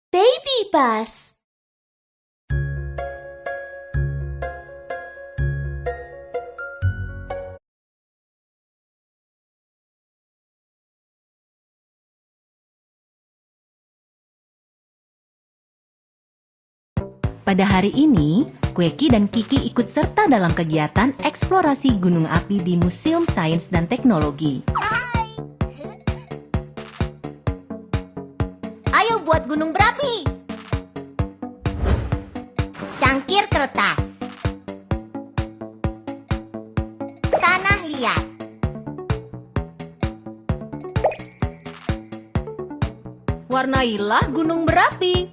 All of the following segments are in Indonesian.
Baby bus. Pada hari ini, Kueki dan Kiki ikut serta dalam kegiatan eksplorasi gunung api di Museum Sains dan Teknologi. Ayo buat gunung berapi. Cangkir kertas. Tanah liat. Warnailah gunung berapi.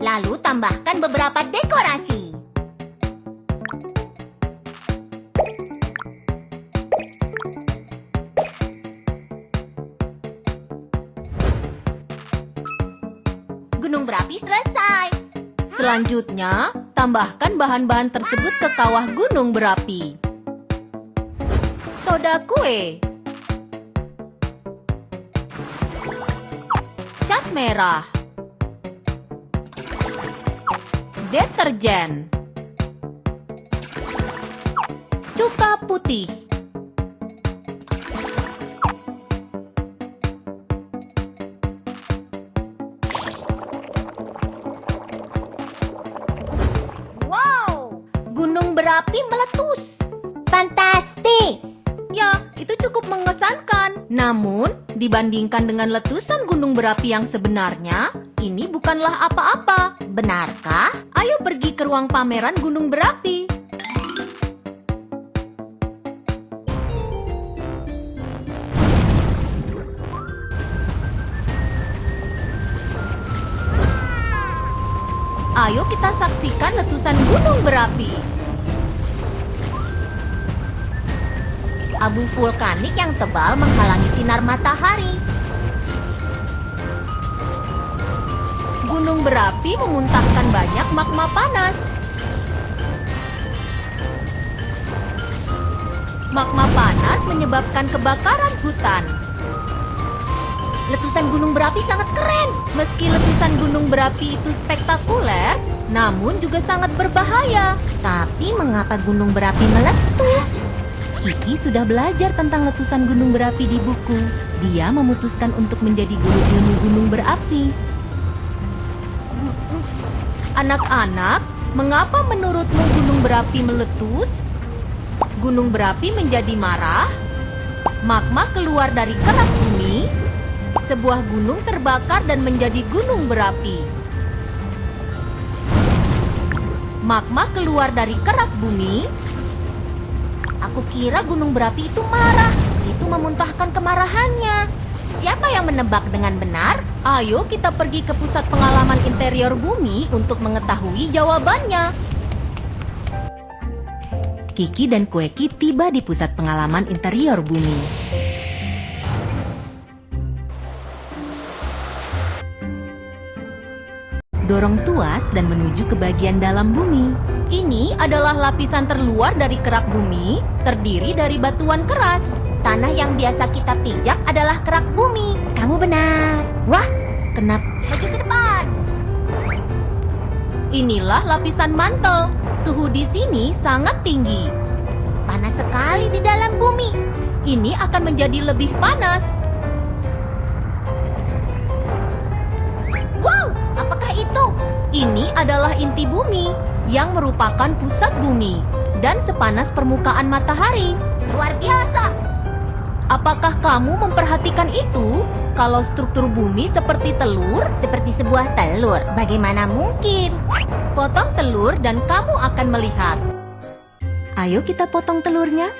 Lalu tambahkan beberapa dekorasi. Gunung berapi selesai. Selanjutnya, tambahkan bahan-bahan tersebut ke kawah gunung berapi. Soda kue, cat merah, deterjen, cuka putih, Wow, gunung berapi meletus. Fantastis. ya, itu cukup mengesankan. Namun, dibandingkan dengan letusan gunung berapi yang sebenarnya, ini bukanlah apa-apa. Benarkah? Ayo pergi ke ruang pameran gunung berapi. Ayo kita saksikan letusan gunung berapi. Abu vulkanik yang tebal menghalangi sinar matahari. Gunung berapi memuntahkan banyak magma panas. Magma panas menyebabkan kebakaran hutan. Letusan gunung berapi sangat keren. Meski letusan gunung berapi itu spektakuler, namun juga sangat berbahaya. Tapi mengapa gunung berapi meletus? Kiki sudah belajar tentang letusan gunung berapi di buku. Dia memutuskan untuk menjadi guru ilmu gunung berapi. Anak-anak, mengapa menurutmu gunung berapi meletus? Gunung berapi menjadi marah? Magma keluar dari kerak bumi? Sebuah gunung terbakar dan menjadi gunung berapi. Magma keluar dari kerak bumi? Aku kira gunung berapi itu marah. Itu memuntahkan kemarahannya. Siapa yang menebak dengan benar? Ayo kita pergi ke pusat pengalaman interior bumi untuk mengetahui jawabannya. Kiki dan Kueki tiba di pusat pengalaman interior bumi. Dorong tuas dan menuju ke bagian dalam bumi. Ini adalah lapisan terluar dari kerak bumi, terdiri dari batuan keras. Tanah yang biasa kita pijak adalah kerak bumi. Kamu benar. Wah, kenapa? Maju ke depan. Inilah lapisan mantel. Suhu di sini sangat tinggi. Panas sekali di dalam bumi. Ini akan menjadi lebih panas. Wow, apakah itu? Ini adalah inti bumi yang merupakan pusat bumi dan sepanas permukaan matahari. Luar biasa. Apakah kamu memperhatikan itu? Kalau struktur bumi seperti telur, Seperti sebuah telur. Bagaimana mungkin? potong telur dan kamu akan melihat. Ayo kita potong telurnya.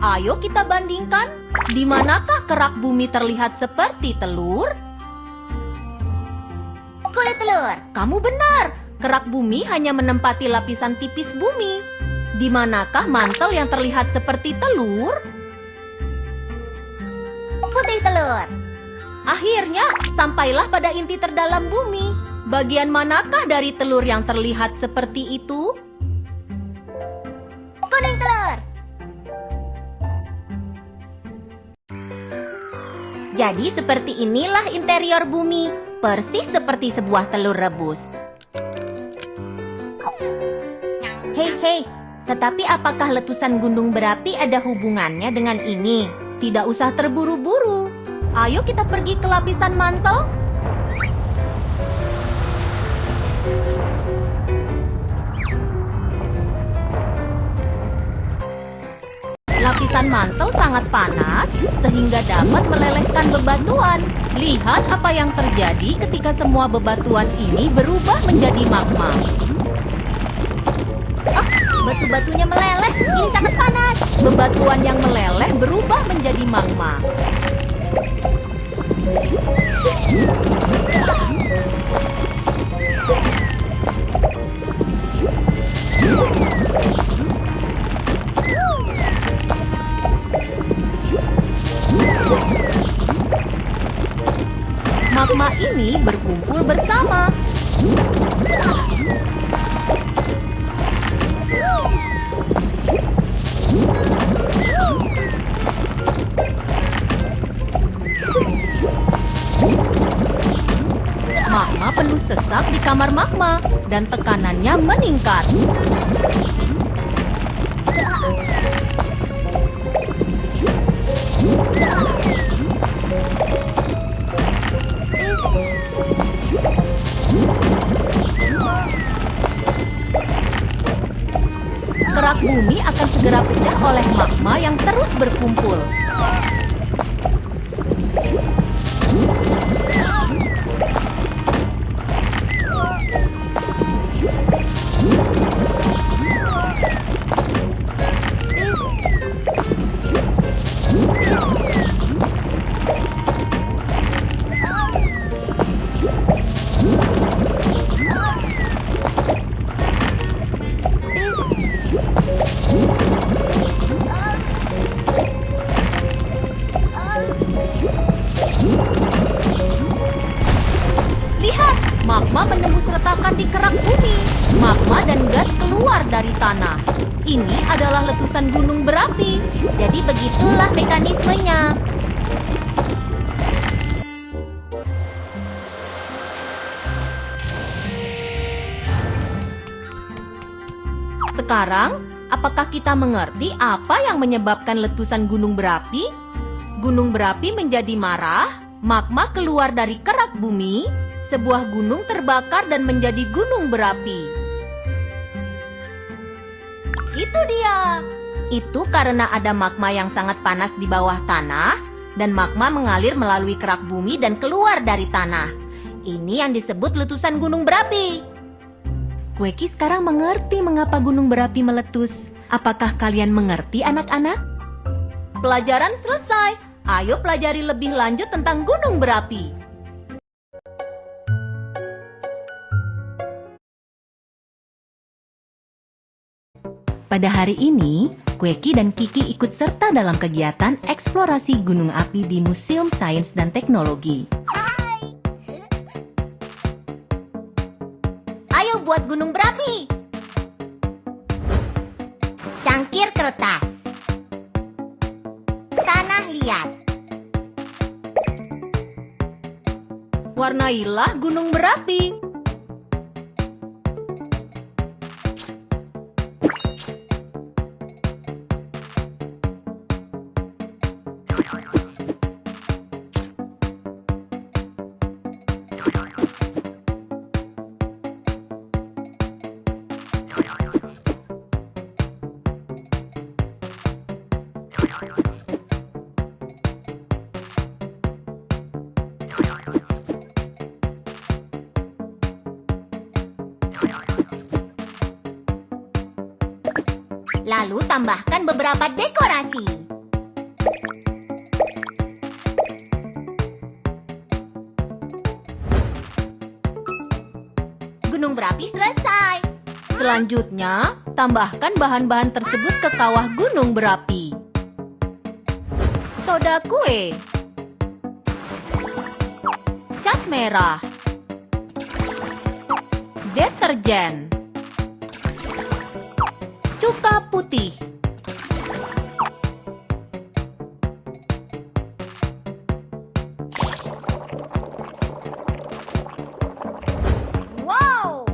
Ayo kita bandingkan, di manakah kerak bumi terlihat seperti telur? Kulit telur. Kamu benar, kerak bumi hanya menempati lapisan tipis bumi. Di manakah mantel yang terlihat seperti telur? Putih telur. Akhirnya, sampailah pada inti terdalam bumi. Bagian manakah dari telur yang terlihat seperti itu? Kuning telur. Jadi seperti inilah interior bumi, persis seperti sebuah telur rebus. Hei, tetapi apakah letusan gunung berapi ada hubungannya dengan ini? Tidak usah terburu-buru. Ayo kita pergi ke lapisan mantel. Lapisan mantel sangat panas sehingga dapat melelehkan bebatuan. Lihat apa yang terjadi ketika semua bebatuan ini berubah menjadi magma. Oh, batu-batunya meleleh. Ini sangat panas. Bebatuan yang meleleh berubah menjadi magma. Magma ini berkumpul bersama. Magma penuh sesak di kamar magma dan tekanannya meningkat. Kerak bumi akan segera pecah oleh magma yang terus berkumpul. Lihat, magma menembus retakan di kerak bumi. Magma dan gas keluar dari tanah. Ini adalah letusan gunung berapi. Jadi begitulah mekanismenya. Sekarang, apakah kita mengerti apa yang menyebabkan letusan gunung berapi? Gunung berapi menjadi marah, magma keluar dari kerak bumi, sebuah gunung terbakar dan menjadi gunung berapi. Itu dia. Itu karena ada magma yang sangat panas di bawah tanah dan magma mengalir melalui kerak bumi dan keluar dari tanah. Ini yang disebut letusan gunung berapi. Kueki sekarang mengerti mengapa gunung berapi meletus. Apakah kalian mengerti, anak-anak? Pelajaran selesai. Ayo pelajari lebih lanjut tentang gunung berapi. Pada hari ini, Kueki dan Kiki ikut serta dalam kegiatan eksplorasi gunung api di Museum Sains dan Teknologi. Ayo buat gunung berapi. Cangkir kertas. Tanah liat. Warnailah gunung berapi. Lalu tambahkan beberapa dekorasi. Gunung berapi selesai. Selanjutnya, tambahkan bahan-bahan tersebut ke kawah gunung berapi. Soda kue, cat merah, deterjen, cuka putih, Wow,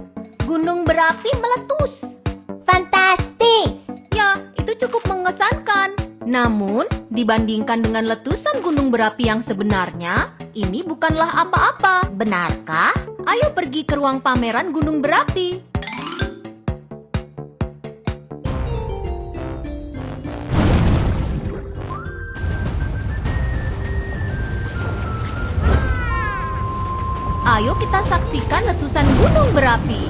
gunung berapi meletus. Fantastis. ya itu cukup mengesankan. Namun, dibandingkan dengan letusan gunung berapi yang sebenarnya, ini bukanlah apa-apa. Benarkah? Ayo pergi ke ruang pameran gunung berapi. Ayo kita saksikan letusan gunung berapi.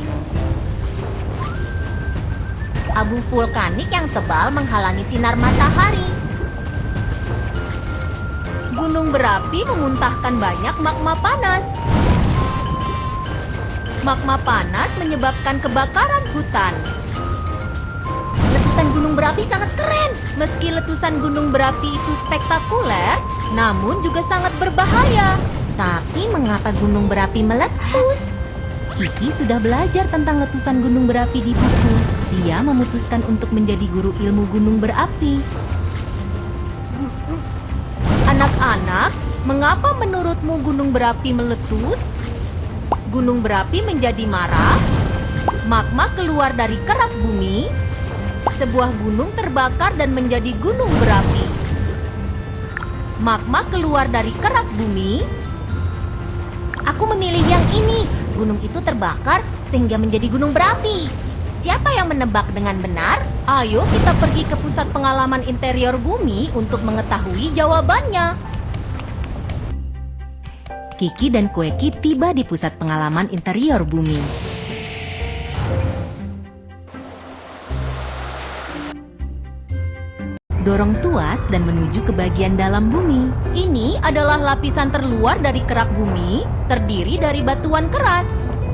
Abu vulkanik yang tebal menghalangi sinar matahari. Gunung berapi memuntahkan banyak magma panas. Magma panas menyebabkan kebakaran hutan. Letusan gunung berapi sangat keren. Meski letusan gunung berapi itu spektakuler, namun juga sangat berbahaya. Tapi mengapa gunung berapi meletus? Kiki sudah belajar tentang letusan gunung berapi di buku. Dia memutuskan untuk menjadi guru ilmu gunung berapi. Anak-anak, mengapa menurutmu gunung berapi meletus? Gunung berapi menjadi marah, magma keluar dari kerak bumi, sebuah gunung terbakar dan menjadi gunung berapi. Magma keluar dari kerak bumi. Aku memilih yang ini. Gunung itu terbakar sehingga menjadi gunung berapi. Siapa yang menebak dengan benar? Ayo kita pergi ke pusat pengalaman interior bumi untuk mengetahui jawabannya. Kiki dan Kueki tiba di pusat pengalaman interior bumi. Dorong tuas dan menuju ke bagian dalam bumi. Ini adalah lapisan terluar dari kerak bumi, terdiri dari batuan keras.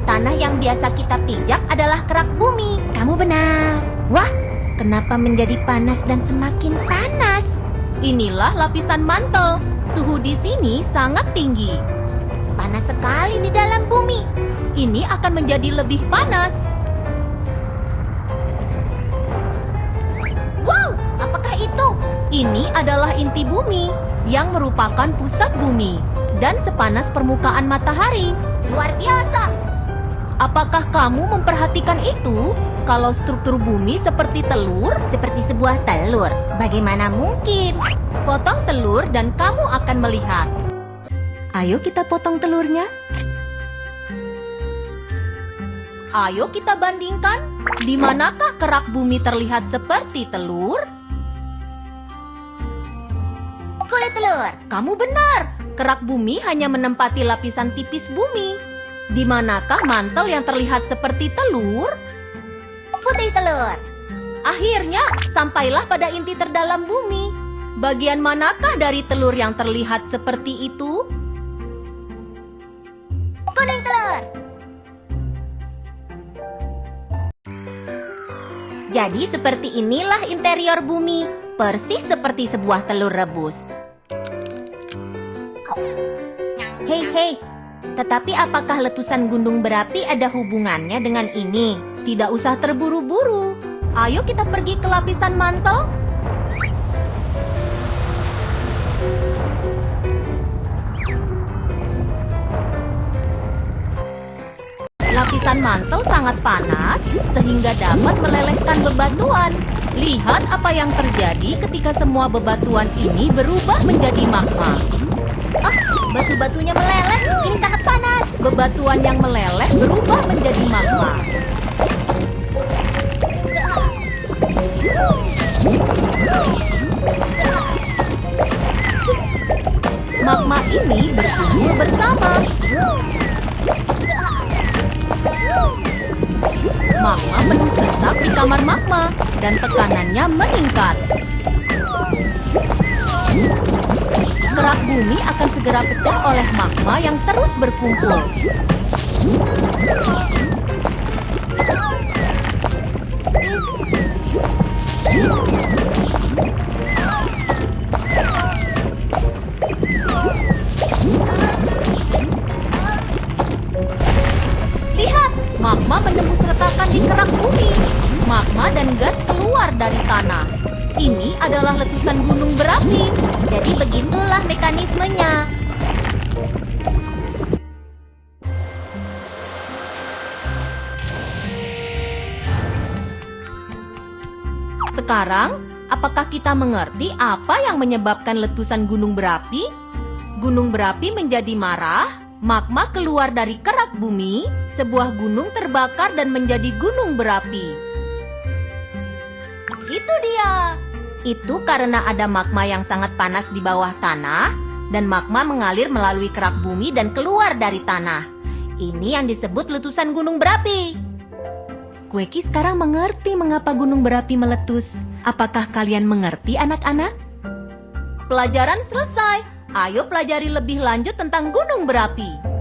Tanah yang biasa kita pijak adalah kerak bumi. Kamu benar. Wah, kenapa menjadi panas dan semakin panas? Inilah lapisan mantel. Suhu di sini sangat tinggi. Panas sekali di dalam bumi. Ini akan menjadi lebih panas. Wow, apakah itu? Ini adalah inti bumi yang merupakan pusat bumi dan sepanas permukaan matahari. Luar biasa. Apakah kamu memperhatikan itu? Kalau struktur bumi seperti telur, Seperti sebuah telur. Bagaimana mungkin? potong telur dan kamu akan melihat. Ayo kita potong telurnya. Ayo kita bandingkan. Di manakah kerak bumi terlihat seperti telur? Kulit telur. Kamu benar. Kerak bumi hanya menempati lapisan tipis bumi. Di manakah mantel yang terlihat seperti telur? Putih telur. Akhirnya, sampailah pada inti terdalam bumi. Bagian manakah dari telur yang terlihat seperti itu? Kuning telur. Jadi seperti inilah interior bumi. Persis seperti sebuah telur rebus. Hei. Tetapi apakah letusan gunung berapi ada hubungannya dengan ini? Tidak usah terburu-buru. Ayo kita pergi ke lapisan mantel. Lapisan mantel sangat panas sehingga dapat melelehkan bebatuan. Lihat apa yang terjadi ketika semua bebatuan ini berubah menjadi magma. Batu-batunya meleleh. Ini sangat panas. Bebatuan yang meleleh berubah menjadi magma. Magma ini berkumpul bersama. Magma penuh sesak di samar magma dan tekanannya meningkat. Kerak bumi akan segera pecah oleh magma yang terus berkumpul. Lihat, magma menembus retakan di kerak bumi. Magma dan gas keluar dari tanah. Ini adalah letusan gunung berapi. Jadi begitulah mekanismenya. Sekarang, apakah kita mengerti apa yang menyebabkan letusan gunung berapi? Gunung berapi menjadi marah, magma keluar dari kerak bumi, sebuah gunung terbakar dan menjadi gunung berapi. Itu dia. Itu karena ada magma yang sangat panas di bawah tanah, dan magma mengalir melalui kerak bumi dan keluar dari tanah. Ini yang disebut letusan gunung berapi. Kueki sekarang mengerti mengapa gunung berapi meletus. Apakah kalian mengerti, anak-anak? Pelajaran selesai. Ayo pelajari lebih lanjut tentang gunung berapi.